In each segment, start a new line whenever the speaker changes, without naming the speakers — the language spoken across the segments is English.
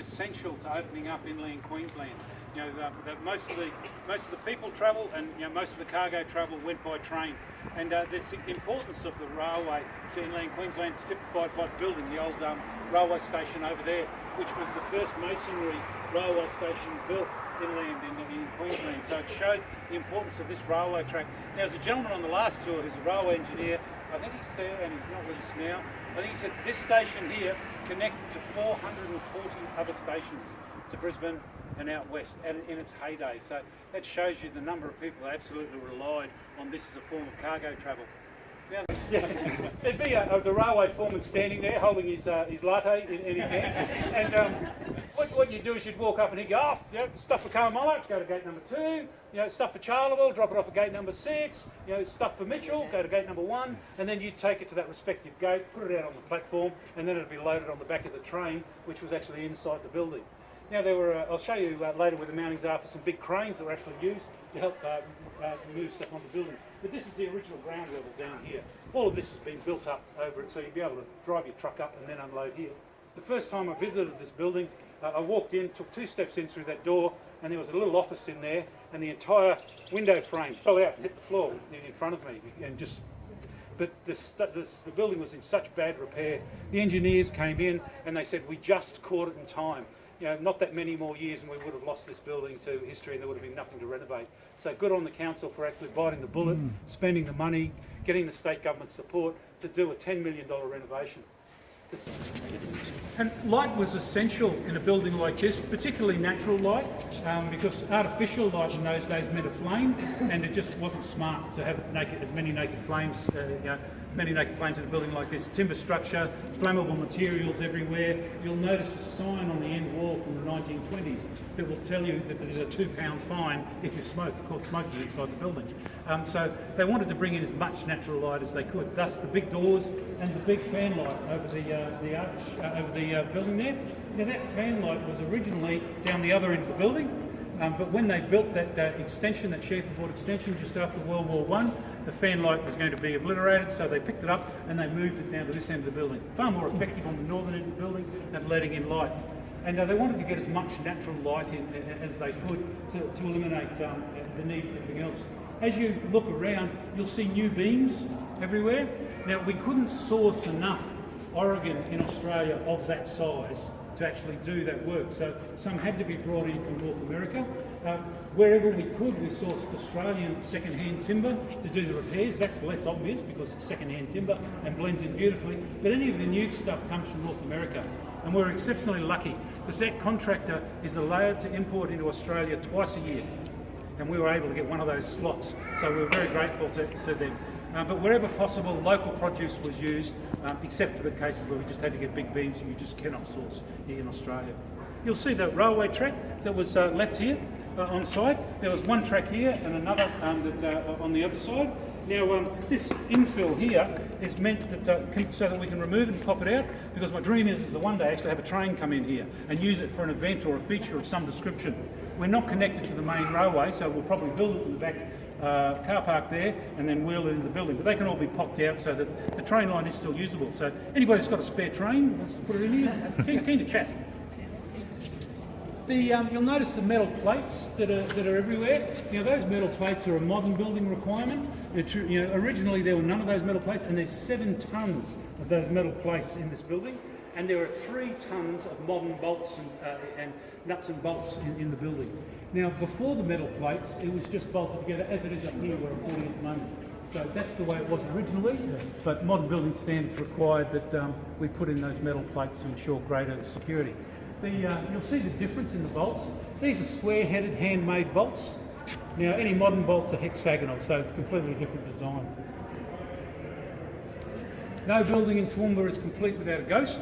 essential to opening up inland Queensland. You know, most of the people travel, and most of the cargo travel went by train. And the importance of the railway to inland Queensland is typified by building the old railway station over there, which was the first masonry railway station built inland in Queensland. So it showed the importance of this railway track. Now, there's a gentleman on the last tour who's a railway engineer. I think he's there, and he's not with us now. I think he said this station here connected to 440 other stations to Brisbane and out west in its heyday. So that shows you the number of people that absolutely relied on this as a form of cargo travel. Now, there'd be the railway foreman standing there holding his latte in his hand, and what you do is you'd walk up and he'd go, oh, stuff for Carmilla, go to gate number 2, stuff for Charleville, drop it off at gate number 6, stuff for Mitchell, go to gate number 1, and then you'd take it to that respective gate, put it out on the platform, and then it'd be loaded on the back of the train, which was actually inside the building. Now there were, I'll show you later where the mountings are for some big cranes that were actually used to help move stuff on the building. But this is the original ground level down here. All of this has been built up over it, so you'd be able to drive your truck up and then unload here. The first time I visited this building, I walked in, took 2 steps in through that door, and there was a little office in there, and the entire window frame fell out and hit the floor in front of me, and just. But the building was in such bad repair. The engineers came in and they said, we just caught it in time. Not that many more years and we would have lost this building to history and there would have been nothing to renovate. So good on the council for actually biting the bullet, spending the money, getting the state government support to do a $10 million renovation. And light was essential in a building like this, particularly natural light, because artificial light in those days meant a flame, and it just wasn't smart to have as many naked flames in a building like this. Timber structure, flammable materials everywhere. You'll notice a sign on the end wall from the 1920s that will tell you that there's a £2 fine if you smoke, called smoking inside the building. So they wanted to bring in as much natural light as they could. Thus the big doors and the big fan light over the arch, over the building there. Now that fan light was originally down the other end of the building, but when they built that extension, that Sherford extension just after World War I, the fan light was going to be obliterated, so they picked it up and they moved it down to this end of the building. Far more effective on the northern end of the building than letting in light. And they wanted to get as much natural light in as they could to eliminate the need for anything else. As you look around, you'll see new beams everywhere. Now, we couldn't source enough Oregon in Australia of that size to actually do that work. So some had to be brought in from North America. Wherever we could, we sourced Australian second-hand timber to do the repairs. That's less obvious because it's second-hand timber and blends in beautifully. But any of the new stuff comes from North America. And we're exceptionally lucky because that contractor is allowed to import into Australia twice a year. And we were able to get one of those slots. So we were very grateful to them. But wherever possible, local produce was used, except for the cases where we just had to get big beams and you just cannot source here in Australia. You'll see the railway track that was left here on site. There was one track here and another on the other side. Now, this infill here is meant that, so that we can remove it and pop it out, because my dream is that one day actually have a train come in here and use it for an event or a feature of some description. We're not connected to the main railway, so we'll probably build it in the back car park there and then wheel it into the building. But they can all be popped out so that the train line is still usable. So anybody who's got a spare train wants to put it in here, keen to chat. You'll notice the metal plates that are everywhere. Those metal plates are a modern building requirement. Originally there were none of those metal plates, and there's 7 tonnes of those metal plates in this building, and there are 3 tonnes of modern bolts and nuts and bolts in the building. Now, before the metal plates, it was just bolted together as it is up here where I'm putting it at the moment. So that's the way it was originally, but modern building standards required that we put in those metal plates to ensure greater security. You'll see the difference in the bolts. These are square-headed, handmade bolts. Now, any modern bolts are hexagonal, so completely different design. No building in Toowoomba is complete without a ghost.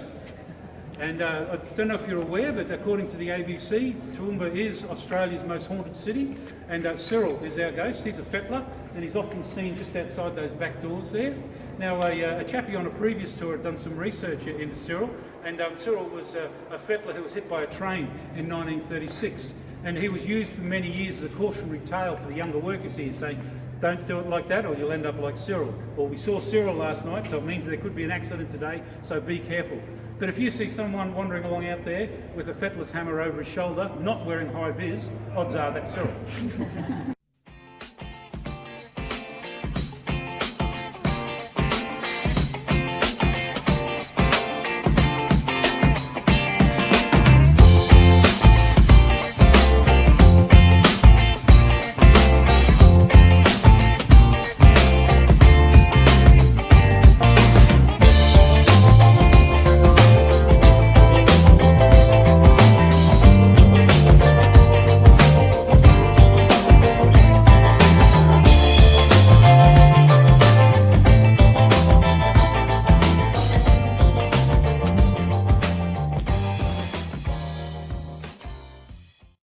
And I don't know if you're aware, but according to the ABC, Toowoomba is Australia's most haunted city, and Cyril is our ghost. He's a fettler, and he's often seen just outside those back doors there. Now, a chappie on a previous tour had done some research into Cyril, and Cyril was a fettler who was hit by a train in 1936, and he was used for many years as a cautionary tale for the younger workers here, saying, Don't do it like that or you'll end up like Cyril. Well, we saw Cyril last night, so it means there could be an accident today, so be careful. But if you see someone wandering along out there with a fetless hammer over his shoulder, not wearing high vis, odds are that's Cyril.